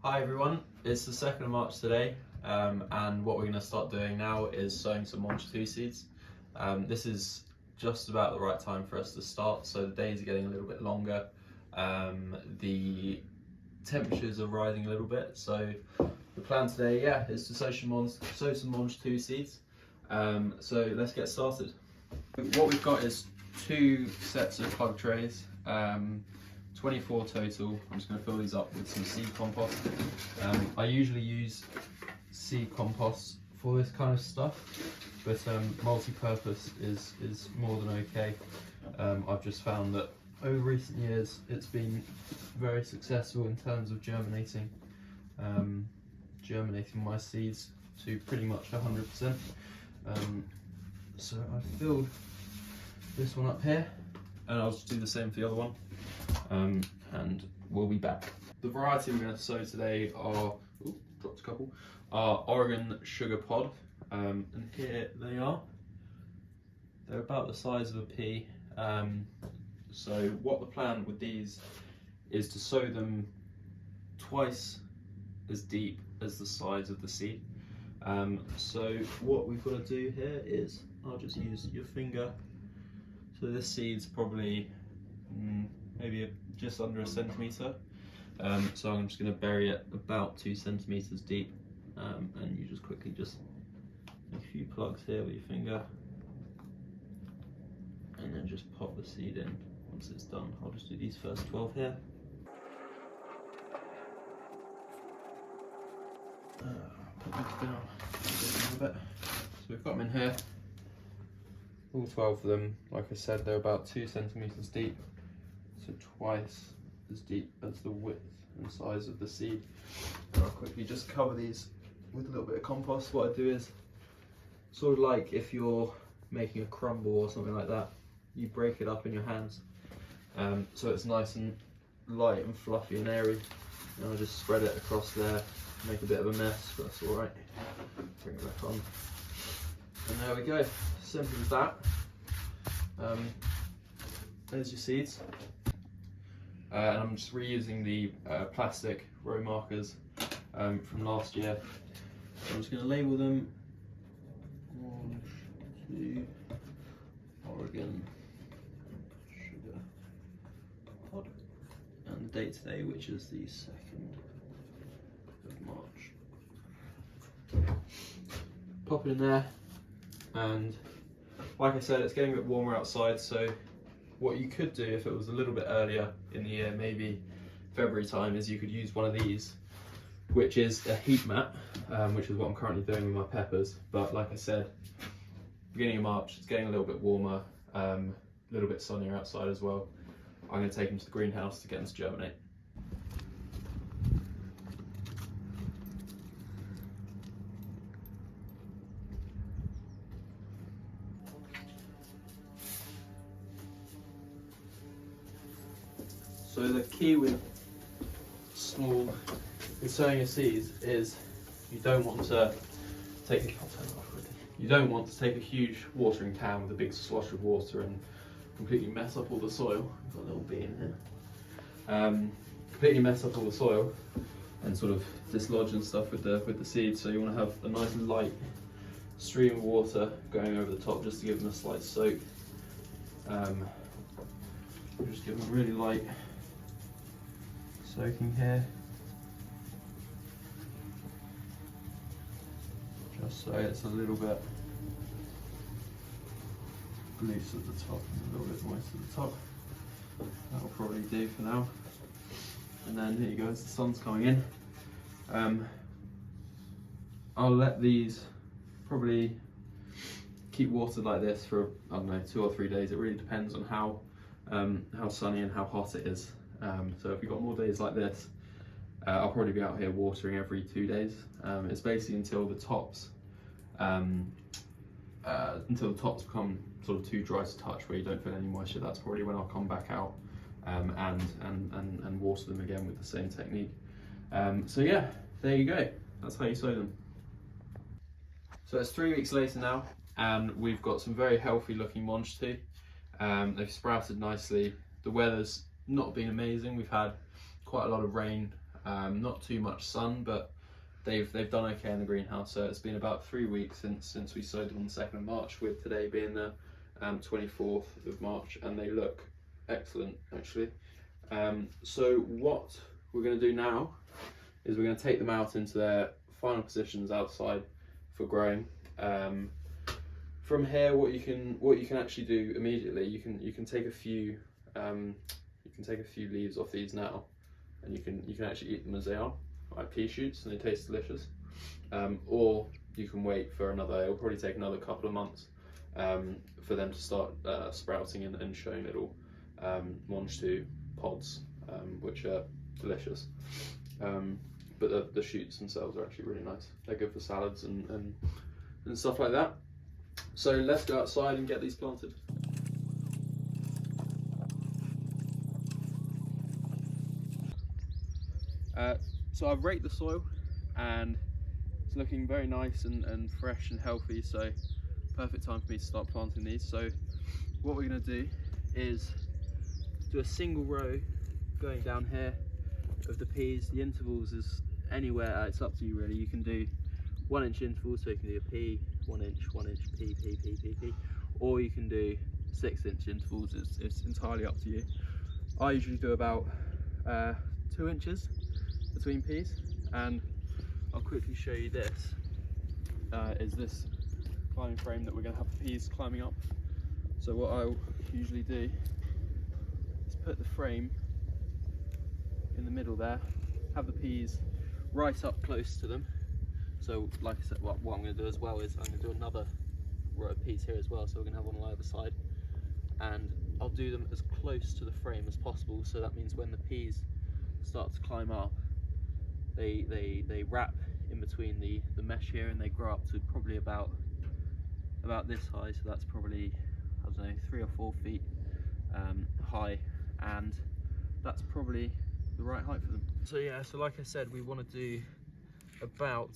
Hi everyone, it's the 2nd of March today, and what we're going to start doing now is sowing some Mangetout seeds. This is just about the right time for us to start, so the days are getting a little bit longer, the temperatures are rising a little bit, so the plan today, is to sow some Mangetout seeds. So let's get started. What we've got is 2 sets of plug trays. 24 total. I'm just going to fill these up with some seed compost. I usually use seed compost for this kind of stuff, but multi-purpose is more than okay. I've just found that over recent years it's been very successful in terms of germinating my seeds to pretty much 100%. So I filled this one up here, and I'll just do the same for the other one. And we'll be back. The variety we're going to sow today are, dropped a couple, are Oregon Sugar Pod, and here they are. They're about the size of a pea. So what the plan with these is to sow them twice as deep as the size of the seed. So what we've got to do here is, I'll just use your finger. So this seed's probably maybe just under 1 centimetre, so I'm just going to bury it about 2 centimetres deep, and you just quickly make a few plugs here with your finger, and then just pop the seed in once it's done. I'll just do these first 12 here. Put these down a bit. So we've got them in here, all 12 of them. Like I said, they're about 2 centimetres deep. So twice as deep as the width and size of the seed. And I'll quickly just cover these with a little bit of compost. What I do is, sort of like if you're making a crumble or something like that, you break it up in your hands, so it's nice and light and fluffy and airy. And I'll just spread it across there, make a bit of a mess, but that's alright. Bring it back on. And there we go, simple as that. There's your seeds. And I'm just reusing the plastic row markers from last year. So I'm just going to label them Mangetout Oregon Sugar Pod, and the date today, which is the 2nd of March. Pop it in there, and like I said, it's getting a bit warmer outside, so what you could do if it was a little bit earlier in the year, maybe February time, is you could use one of these, which is a heat mat, which is what I'm currently doing with my peppers. But like I said, beginning of March, it's getting a little bit warmer, a little bit sunnier outside as well. I'm going to take them to the greenhouse to get them to germinate. So the key with sowing your seeds is you don't want to take a huge watering can with a big slosh of water and completely mess up all the soil. I've got a little bee in here. Completely mess up all the soil and sort of dislodge and stuff with the seeds. So you want to have a nice light stream of water going over the top just to give them a slight soak. Just give them a really light soaking here, just so it's a little bit loose at the top and a little bit moist at the top. That'll probably do for now. And then here you go, as the sun's coming in, I'll let these probably keep watered like this for, I don't know, 2 or 3 days. It really depends on how sunny and how hot it is. So if you've got more days like this, I'll probably be out here watering every 2 days. It's basically until the tops become sort of too dry to touch, where you don't feel any moisture. That's probably when I'll come back out and water them again with the same technique. So yeah, there you go. That's how you sow them. So it's 3 weeks later now, and we've got some very healthy looking Mangetout. They've sprouted nicely. The weather's not been amazing. We've had quite a lot of rain Not too much sun, but they've done okay in the greenhouse. So it's been about 3 weeks since we sowed them on the 2nd of March, with today being the 24th of March, and they look excellent actually. So what we're going to do now is we're going to take them out into their final positions outside for growing. From here, what you can actually do immediately, you can take a few leaves off these now, and you can actually eat them as they are, like pea shoots, and they taste delicious. Or you can wait for it'll probably take another couple of months for them to start sprouting and showing little Mangetout pods, which are delicious. But the shoots themselves are actually really nice. They're good for salads and stuff like that. So let's go outside and get these planted. So I've raked the soil and it's looking very nice and fresh and healthy, so perfect time for me to start planting these. So what we're going to do is do a single row going down here of the peas. The intervals is anywhere, it's up to you really. You can do 1 inch intervals, so you can do a pea, 1 inch, pea, or you can do 6 inch intervals. It's entirely up to you. I usually do about 2 inches between peas, and I'll quickly show you this. Is this climbing frame that we're going to have the peas climbing up. So what I'll usually do is put the frame in the middle there, have the peas right up close to them. So like I said, what I'm going to do as well is I'm going to do another row of peas here as well, so we're going to have one on either side, and I'll do them as close to the frame as possible. So that means when the peas start to climb up, they wrap in between the mesh here, and they grow up to probably about this high. So that's probably, I don't know, 3 or 4 feet high, and that's probably the right height for them. So yeah, so like I said, we want to do about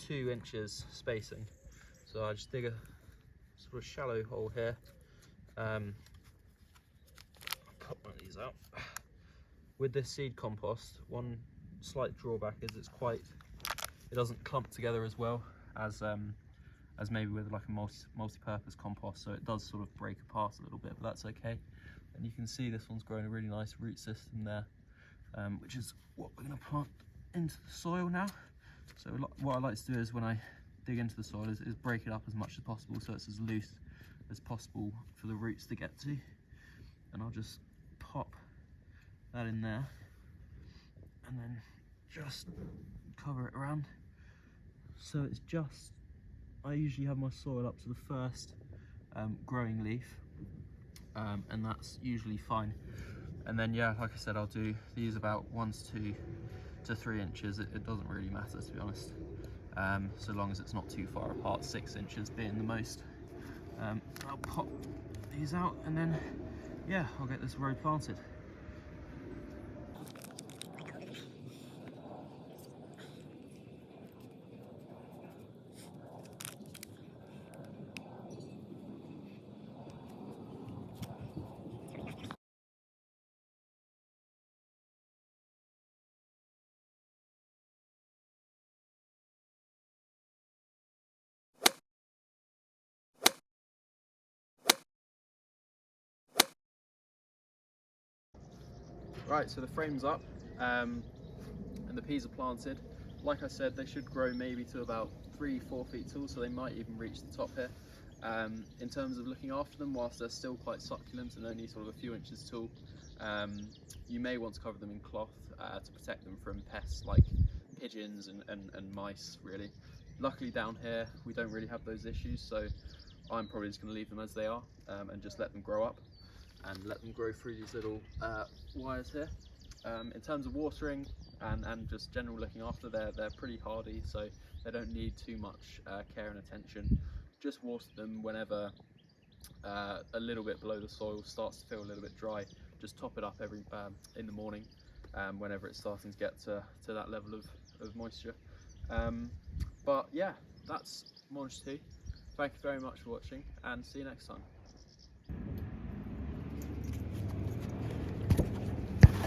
2 inches spacing. So I just dig a sort of shallow hole here. I'll pop one of these out. With this seed compost, one slight drawback is it doesn't clump together as well as maybe with like a multi-purpose compost, so it does sort of break apart a little bit, but that's okay. And you can see this one's growing a really nice root system there, which is what we're going to plant into the soil now. So what I like to do is when I dig into the soil is break it up as much as possible, so it's as loose as possible for the roots to get to. And I'll just pop that in there and then just cover it around. So it's just, I usually have my soil up to the first growing leaf, and that's usually fine. And then yeah, like I said, I'll do these about 1 to 3 inches. It doesn't really matter, to be honest, so long as it's not too far apart, 6 inches being the most. I'll pop these out and then yeah, I'll get this row planted. Right, so the frame's up and the peas are planted. Like I said, they should grow maybe to about 3-4 feet tall, so they might even reach the top here. In terms of looking after them, whilst they're still quite succulent and only sort of a few inches tall, you may want to cover them in cloth to protect them from pests like pigeons and mice, really. Luckily down here we don't really have those issues, so I'm probably just going to leave them as they are and just let them grow up and let them grow through these little wires here. In terms of watering and just general looking after, they're pretty hardy, so they don't need too much care and attention. Just water them whenever a little bit below the soil starts to feel a little bit dry. Just top it up every in the morning whenever it's starting to get to that level of moisture. But yeah, that's Mangetout. Thank you very much for watching, and see you next time.